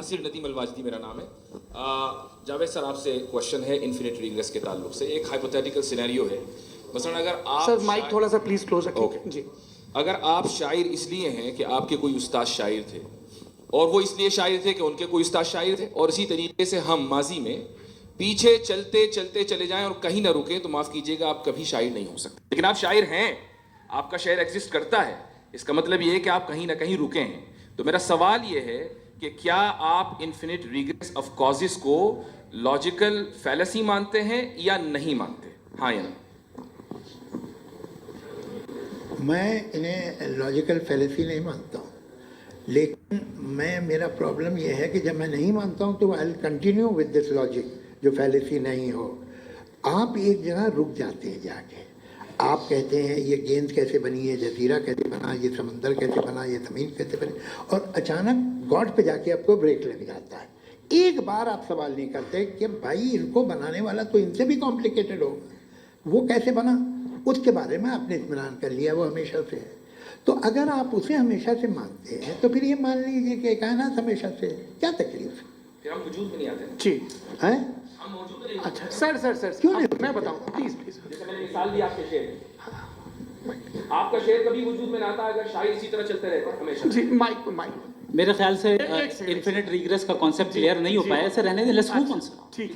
नासिर नदीम अलवाजदी मेरा नाम है। जावेद सर आपसे क्वेश्चन है इन्फिनिट रिग्रेस के ताल्लुक से। एक हाइपोथेटिकल सिनेरियो है, मसलन अगर आप सर माइक थोड़ा सा प्लीज क्लोज रखिए। ओके जी। अगर आप शायर इसलिए हैं कि आपके कोई उस्ताद शायर थे और वो इसलिए शायर थे कि उनके कोई उस्ताद शायर थे, और इसी तरीके से हम माजी में पीछे चलते चलते चले जाएं और कहीं ना रुकें, तो माफ़ कीजिएगा आप कभी शायर नहीं हो सकते। लेकिन आप शायर हैं, आपका शायर एग्जिस्ट करता है, इसका मतलब ये है कि आप कहीं ना कहीं रुके हैं। तो मेरा सवाल ये है कि क्या आप इन्फिनिट रिग्रेस ऑफ कॉजेस को लॉजिकल फैलेसी मानते हैं या नहीं मानते? हाँ या नहीं? मैं इन्हें लॉजिकल फैलेसी नहीं मानता हूँ, लेकिन मेरा प्रॉब्लम ये है कि जब मैं नहीं मानता हूँ तो I will continue with this logic जो फैलेसी नहीं हो। आप एक जगह रुक जाते हैं जाके, आप कहते हैं ये गेंद कैसे बनी, ये जजीरा कैसे बना, ये समंदर कैसे बना, ये ज़मीन कैसे बनी, और अचानक गॉड पे जाके आपको ब्रेक लग जाता है। एक बार आप सवाल नहीं करते कि भाई इनको बनाने वाला तो इनसे भी कॉम्प्लिकेटेड होगा, वो कैसे बना, उसके बारे में आपने इत्मीनान कर लिया, वो हमेशा से है। तो अगर आप उसे हमेशा से मानते हैं तो फिर ये मान लीजिए कि कायनात हमेशा से है, क्या तकलीफ है? फिर हम वजूद में नहीं आते ना? जी। हैं? हम मौजूद नहीं। अच्छा सर क्यों नहीं? मैं बताऊं प्लीज प्लीज। जैसे मैंने मिसाल दी आपके शेर की। आपका शेर कभी वजूद में ना आता अगर शायर इसी तरह चलते रहते हमेशा। जी माइक मेरे ख्याल से एक सेकंड। इन्फिनिट रिग्रेस का कॉन्सेप्ट क्लियर नहीं हो पाया है। सर रहने दें, लेट्स मूव ऑन। ठीक है।